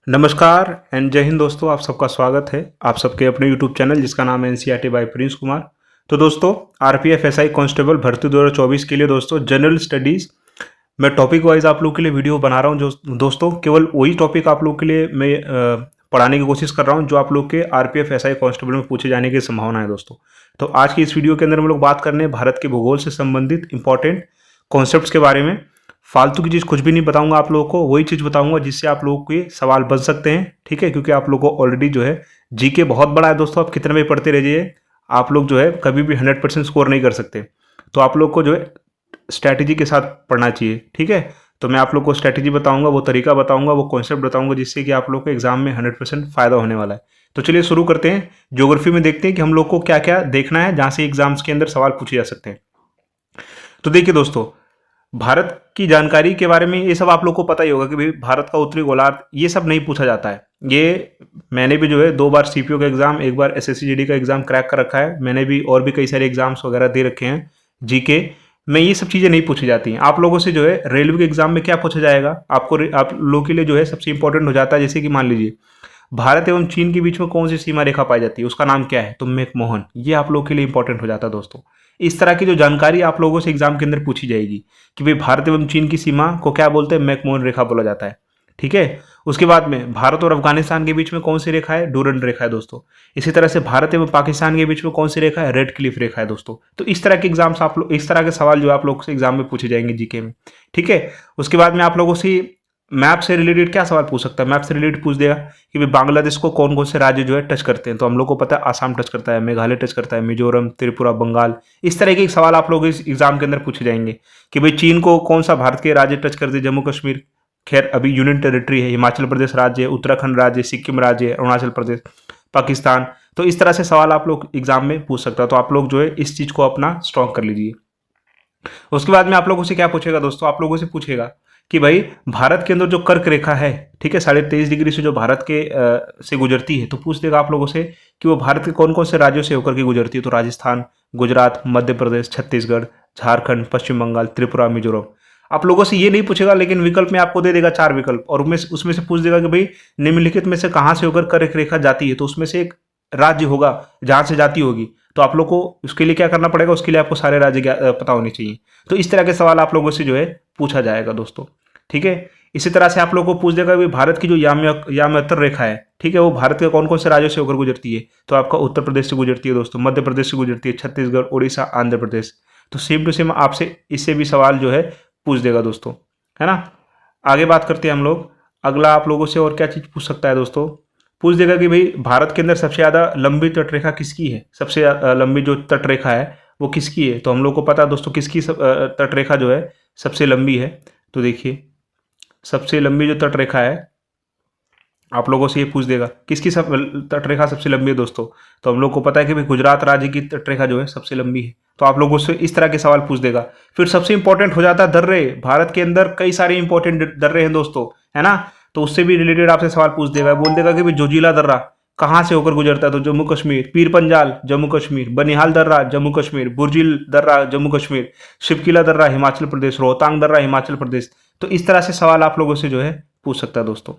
नमस्कार एंड जय हिंद दोस्तों, आप सबका स्वागत है आप सबके अपने यूट्यूब चैनल जिसका नाम है एनसीईआरटी बाय प्रिंस कुमार। तो दोस्तों, आरपीएफ एसआई कांस्टेबल भर्ती 2024 के लिए दोस्तों जनरल स्टडीज़ मैं टॉपिक वाइज आप लोग के लिए वीडियो बना रहा हूं। जो दोस्तों केवल वही टॉपिक आप लोग के लिए मैं पढ़ाने की कोशिश कर रहा हूं जो आप लोग के आरपीएफ एसआई कांस्टेबल में पूछे जाने की संभावना है दोस्तों। तो आज की इस वीडियो के अंदर हम लोग बात करने भारत के भूगोल से संबंधित इंपॉर्टेंट कॉन्सेप्ट्स के बारे में। फालतू की चीज़ कुछ भी नहीं बताऊंगा आप लोगों को, वही चीज़ बताऊंगा जिससे आप लोगों के सवाल बन सकते हैं, ठीक है। क्योंकि आप लोगों को ऑलरेडी जो है जीके बहुत बड़ा है दोस्तों, आप कितने भी पढ़ते रहिए आप लोग जो है कभी भी 100% स्कोर नहीं कर सकते। तो आप लोग को जो है स्ट्रैटेजी के साथ पढ़ना चाहिए, ठीक है। तो मैं आप लोग को स्ट्रैटेजी बताऊंगा, वो तरीका बताऊंगा, वो कॉन्सेप्ट बताऊंगा जिससे कि आप लोग को एग्जाम में 100% फायदा होने वाला है। तो चलिए शुरू करते हैं। ज्योग्राफी में देखते हैं कि हम लोग को क्या क्या देखना है जहाँ से एग्जाम्स के अंदर सवाल पूछे जा सकते हैं। तो देखिए दोस्तों, भारत की जानकारी के बारे में ये सब आप लोग को पता ही होगा कि भाई भारत का उत्तरी गोलार्ध ये सब नहीं पूछा जाता है। ये मैंने भी जो है 2 बार सीपीओ का एग्जाम, 1 बार एसएससी जीडी का एग्जाम क्रैक कर रखा है। मैंने भी और भी कई सारे एग्जाम्स वगैरह दे रखे हैं जीके में। ये सब चीज़ें नहीं पूछी जाती हैं। आप लोगों से जो है रेलवे के एग्जाम में क्या पूछा जाएगा आपको, आप लोगों के लिए जो है सबसे इंपॉर्टेंट हो जाता है। जैसे कि मान लीजिए भारत एवं चीन के बीच में कौन सी सीमा रेखा पाई जाती है, उसका नाम क्या है, तो मैकमोहन। ये आप लोगों के लिए इंपॉर्टेंट हो जाता है दोस्तों। इस तरह की जो जानकारी आप लोगों से एग्जाम के अंदर पूछी जाएगी कि भाई भारत एवं चीन की सीमा को क्या बोलते हैं, मैकमोहन रेखा बोला जाता है, ठीक है। उसके बाद में भारत और अफगानिस्तान के बीच में कौन सी रेखा है, डूरंड रेखा है दोस्तों। इसी तरह से भारत एवं पाकिस्तान के बीच में कौन सी रेखा है, रेड क्लिफ रेखा है दोस्तों। तो इस तरह के एग्जाम्स आप लोग, इस तरह के सवाल जो आप लोग से एग्जाम में पूछे जाएंगे जीके में, ठीक है। उसके बाद में आप लोगों से मैप से रिलेटेड क्या सवाल पूछ सकता है, मैप से रिलेटेड पूछ देगा कि भाई बांग्लादेश को कौन कौन से राज्य जो है टच करते हैं। तो हम लोग को पता है आसाम टच करता है, मेघालय टच करता है, मिजोरम, त्रिपुरा, बंगाल। इस तरह के सवाल आप लोग इस एग्जाम के अंदर पूछे जाएंगे कि भाई चीन को कौन सा भारत के राज्य टच करते हैं, जम्मू कश्मीर खैर अभी यूनियन टेरिटरी है, हिमाचल प्रदेश राज्य है, उत्तराखंड राज्य है, सिक्किम राज्य है, अरुणाचल प्रदेश, पाकिस्तान। तो इस तरह से सवाल आप लोग एग्जाम में पूछ सकता है। तो आप लोग जो है इस चीज को अपना स्ट्रॉन्ग कर लीजिए। उसके बाद में आप लोगों से क्या पूछेगा दोस्तों, आप लोगों से पूछेगा कि भाई भारत के अंदर जो कर्क रेखा है, ठीक है, 23.5 डिग्री से जो भारत के से गुजरती है, तो पूछ देगा आप लोगों से कि वो भारत के कौन कौन से राज्यों से होकर के गुजरती है। तो राजस्थान, गुजरात, मध्य प्रदेश, छत्तीसगढ़, झारखंड, पश्चिम बंगाल, त्रिपुरा, मिजोरम। आप लोगों से ये नहीं पूछेगा, लेकिन विकल्प में आपको दे देगा 4 विकल्प, और उसमें से पूछ देगा कि भाई निम्नलिखित में से कहाँ से होकर कर्क रेखा जाती है। तो उसमें से एक राज्य होगा जहाँ से जाती होगी। तो आप लोग को उसके लिए क्या करना पड़ेगा, उसके लिए आपको सारे राज्य पता होने चाहिए। तो इस तरह के सवाल आप लोगों से जो है पूछा जाएगा दोस्तों, ठीक है। इसी तरह से आप लोगों को पूछ देगा भी भारत की जो याम्योत्तर रेखा है, ठीक है, वो भारत के कौन कौन से राज्यों से होकर गुजरती है। तो आपका उत्तर प्रदेश से गुजरती है दोस्तों, मध्य प्रदेश से गुजरती है, छत्तीसगढ़, उड़ीसा, आंध्र प्रदेश। तो सेम टू सेम आपसे इससे भी सवाल जो है पूछ देगा दोस्तों, है ना। आगे बात करते हैं हम लोग। अगला आप लोगों से और क्या चीज़ पूछ सकता है दोस्तों, पूछ देगा कि भाई भारत के अंदर सबसे ज़्यादा लंबी तटरेखा किसकी है, सबसे लंबी जो तटरेखा है वो किसकी है। तो हम लोग को पता है दोस्तों किसकी तटरेखा जो है सबसे लंबी है। तो देखिए सबसे लंबी जो तटरेखा है आप लोगों से ये पूछ देगा किसकी तटरेखा सबसे लंबी है दोस्तों। तो हम लोग को पता है कि भाई गुजरात राज्य की तटरेखा जो है सबसे लंबी है। तो आप लोगों से इस तरह के सवाल पूछ देगा। फिर सबसे इंपॉर्टेंट हो जाता है दर्रे। भारत के अंदर कई सारे इंपॉर्टेंट दर्रे हैं दोस्तों, है ना। तो उससे भी रिलेटेड आपसे सवाल पूछ देगा, बोल देगा कि भाई जोजिला दर्रा कहाँ से होकर गुजरता है। तो जम्मू कश्मीर, पीर पंजाल जम्मू कश्मीर, बनिहाल दर्रा जम्मू कश्मीर, बुर्जिल दर्रा जम्मू कश्मीर, शिवकिला दर्रा हिमाचल प्रदेश, रोहतांग दर्रा हिमाचल प्रदेश। तो इस तरह से सवाल आप लोगों से जो है पूछ सकता है दोस्तों,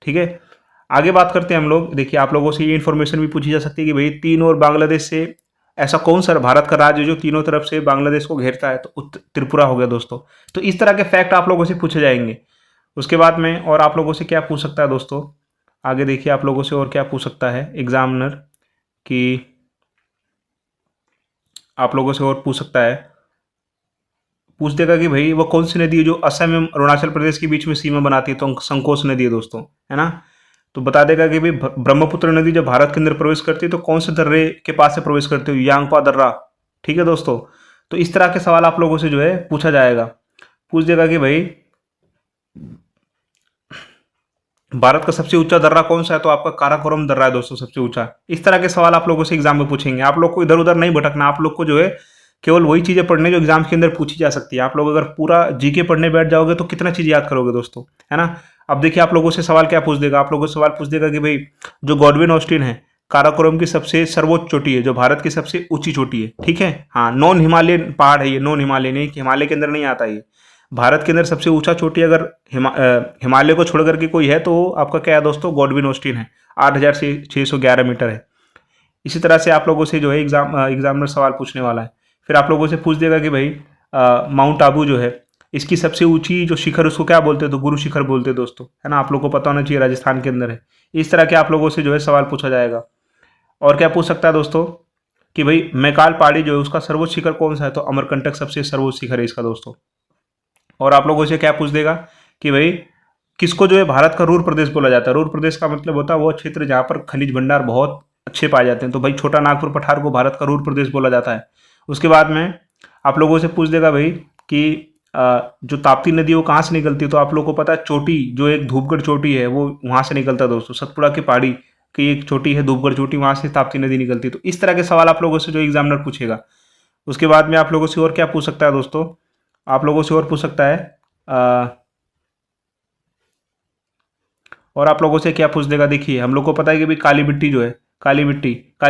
ठीक है। आगे बात करते हैं हम लोग। देखिए आप लोगों से ये इन्फॉर्मेशन भी पूछी जा सकती है कि भाई तीन और बांग्लादेश से ऐसा कौन सा भारत का राज्य जो तीनों तरफ से बांग्लादेश को घेरता है। तो त्रिपुरा हो गया दोस्तों। तो इस तरह के फैक्ट आप लोगों से पूछे जाएंगे। उसके बाद में और आप लोगों से क्या पूछ सकता है दोस्तों, आगे देखिए आप लोगों से और क्या पूछ सकता है एग्जामिनर कि आप लोगों से और पूछ सकता है, पूछ देगा कि भाई वो कौन सी नदी है जो असम एवं अरुणाचल प्रदेश के बीच में सीमा बनाती है। तो संकोच नदी है दोस्तों, है ना। तो बता देगा कि भाई ब्रह्मपुत्र नदी जब भारत के अंदर प्रवेश करती है तो कौन से दर्रे के पास से प्रवेश करती है, यांगपा दर्रा, ठीक है दोस्तों। तो इस तरह के सवाल आप लोगों से जो है पूछा जाएगा। पूछ देगा कि भाई भारत का सबसे ऊंचा दर्रा कौन सा है। तो आपका काराकोरम दर्रा है दोस्तों सबसे ऊंचा। इस तरह के सवाल आप लोगों से एग्जाम में पूछेंगे। आप लोग को इधर उधर नहीं भटकना, आप लोग को जो है केवल वही चीजें पढ़ने जो एग्जाम के अंदर पूछी जा सकती है। आप लोग अगर पूरा जीके पढ़ने बैठ जाओगे तो कितना चीज याद करोगे दोस्तों, है ना। अब देखिए आप लोगों से सवाल क्या पूछ देगा, आप लोगों से सवाल पूछ देगा कि भाई जो गॉडविन ऑस्टिन है काराकोरम की सबसे सर्वोच्च चोटी है, जो भारत की सबसे ऊंची चोटी है, ठीक है। हाँ, नॉन हिमालयन पहाड़ है ये, नॉन हिमालयन, नहीं हिमालय के अंदर नहीं आता ये। भारत के अंदर सबसे ऊंचा चोटी अगर हिमालय को छोड़ करके कोई है तो आपका क्या है दोस्तों, गॉडविन ऑस्टिन है, 8,611 मीटर है। इसी तरह से आप लोगों से जो है एग्जामिनर सवाल पूछने वाला है। फिर आप लोगों से पूछ देगा कि भाई माउंट आबू जो है इसकी सबसे ऊंची जो शिखर उसको क्या बोलते हैं, तो गुरु शिखर बोलते हैं दोस्तों, है ना। आप लोगों को पता होना चाहिए, राजस्थान के अंदर है। इस तरह के आप लोगों से जो है सवाल पूछा जाएगा। और क्या पूछ सकता है दोस्तों कि भाई मैकाल पहाड़ी जो है उसका सर्वोच्च शिखर कौन सा है, तो अमरकंटक सबसे सर्वोच्च शिखर है इसका दोस्तों। और आप लोगों से क्या पूछ देगा कि भाई किसको जो है भारत का रूर प्रदेश बोला जाता है। रूर प्रदेश का मतलब होता है वो क्षेत्र जहाँ पर खनिज भंडार बहुत अच्छे पाए जाते हैं, तो भाई छोटा नागपुर पठार को भारत का रूर प्रदेश बोला जाता है। उसके बाद में आप लोगों से पूछ देगा भाई कि जो ताप्ती नदी है वो कहाँ से निकलती है, तो आप लोगों को पता है चोटी जो एक धूपगढ़ चोटी है वो वहाँ से निकलता है दोस्तों, सतपुड़ा की पहाड़ी की एक चोटी है धूपगढ़ चोटी, वहाँ से ताप्ती नदी निकलती है। तो इस तरह के सवाल आप लोगों से जो एग्जामिनर पूछेगा। उसके बाद में आप लोगों से और क्या पूछ सकता है दोस्तों, आप लोगों से और पूछ सकता है और आप लोगों से क्या पूछ देगा, देखिए हम लोग को पता है कि भाई काली मिट्टी जो है, काली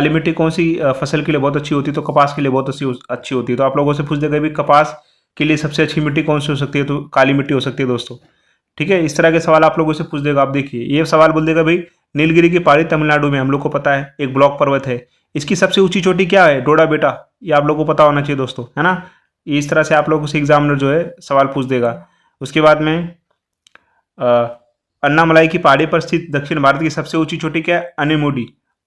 मिट्टी कौन सी फसल के लिए बहुत अच्छी होती है, तो कपास के लिए बहुत अच्छी होती है। तो आप लोगों से पूछ देगा भाई कपास के लिए सबसे अच्छी मिट्टी कौन सी हो सकती है, तो काली मिट्टी हो सकती है दोस्तों। ठीक है, इस तरह के सवाल आप लोगों से पूछ देगा। आप देखिए ये सवाल बोल देगा भाई नीलगिरी की पहाड़ी तमिलनाडु में, हम लोग को पता है एक ब्लॉक पर्वत है, इसकी सबसे ऊंची चोटी क्या है, डोडा बेटा, ये आप लोगों को पता होना चाहिए दोस्तों, है ना। इस तरह से आप लोगों से एग्जामिनर जो है सवाल पूछ देगा। उसके बाद में अन्नामलाई की पहाड़ी पर स्थित दक्षिण भारत की सबसे ऊंची चोटी क्या है,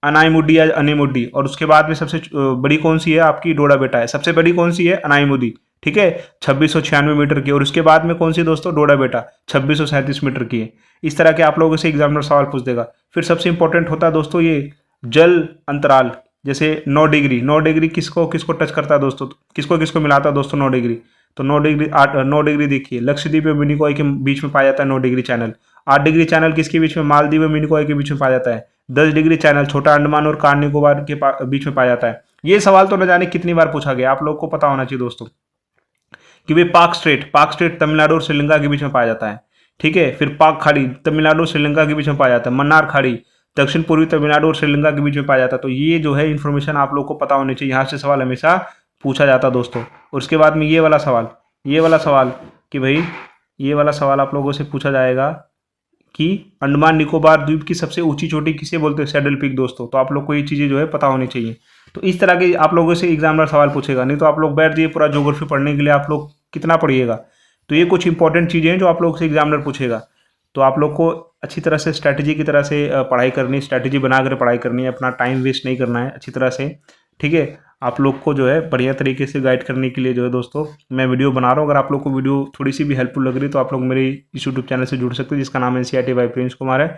अनाईमुडी या अनेमुडी। और उसके बाद में सबसे बड़ी कौन सी है आपकी, डोडा बेटा है। सबसे बड़ी कौन सी है, अनाईमुदी, ठीक है, 2696 मीटर की। और उसके बाद में कौन सी दोस्तों, डोडा बेटा, 2637 मीटर की है। इस तरह के आप लोगों से एग्जामिनर सवाल पूछ देगा। फिर सबसे इंपॉर्टेंट होता है दोस्तों ये जल अंतराल, जैसे 9 डिग्री किसको किसको टच करता है दोस्तों, किसको किसको मिलाता है दोस्तों 9 डिग्री, तो 9 डिग्री देखिए लक्षद्वीप और मिनिकॉय के बीच में पाया जाता है 9 डिग्री चैनल। 8 डिग्री चैनल किसके बीच में, मालदीव और मिनिकॉय के बीच में पाया जाता है। 10 डिग्री चैनल छोटा अंडमान और कार निकोबार के बीच में पाया जाता है। ये सवाल तो न जाने कितनी बार पूछा गया, आप लोग को पता होना चाहिए दोस्तों कि भाई पाक स्ट्रेट तमिलनाडु और श्रीलंका के बीच में पाया जाता है। ठीक है, फिर पाक खाड़ी तमिलनाडु और श्रीलंका के बीच में पाया जाता है। मन्नार खाड़ी दक्षिण पूर्वी तमिलनाडु और श्रीलंका के बीच में पाया जाता है। तो ये जो है इन्फॉर्मेशन आप लोग को पता होनी चाहिए, यहाँ से सवाल हमेशा पूछा जाता है दोस्तों। और उसके बाद में ये वाला सवाल कि भाई ये वाला सवाल आप लोगों से पूछा जाएगा कि अंडमान निकोबार द्वीप की सबसे ऊंची चोटी किसे बोलते हैं, सैडल पीक दोस्तों। तो आप लोग को ये चीज़ें जो है पता होनी चाहिए। तो इस तरह के आप लोगों से एग्जामिनर सवाल पूछेगा, नहीं तो आप लोग बैठ जाइए पूरा ज्योग्राफी पढ़ने के लिए, आप लोग कितना पढ़िएगा। तो ये कुछ इंपॉर्टेंट चीज़ें हैं जो आप लोग से एग्जामिनर पूछेगा। तो आप लोग को अच्छी तरह से स्ट्रैटेजी की तरह से पढ़ाई करनी, स्ट्रैटेजी बना कर पढ़ाई करनी है, अपना टाइम वेस्ट नहीं करना है अच्छी तरह से। ठीक है, आप लोग को जो है बढ़िया तरीके से गाइड करने के लिए जो है दोस्तों मैं वीडियो बना रहा हूँ। अगर आप लोग को वीडियो थोड़ी सी भी हेल्पफुल लग रही है तो आप लोग मेरे इस यूट्यूब चैनल से जुड़ सकते हैं, जिसका नाम NCERT बाय प्रिंस कुमार है।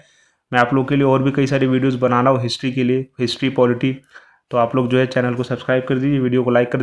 मैं आप लोग के लिए और भी कई सारी वीडियोज़ बना रहा हूँ हिस्ट्री के लिए, हिस्ट्री पॉलिटी। तो आप लोग जो है चैनल को सब्सक्राइब कर दीजिए, वीडियो को लाइक कर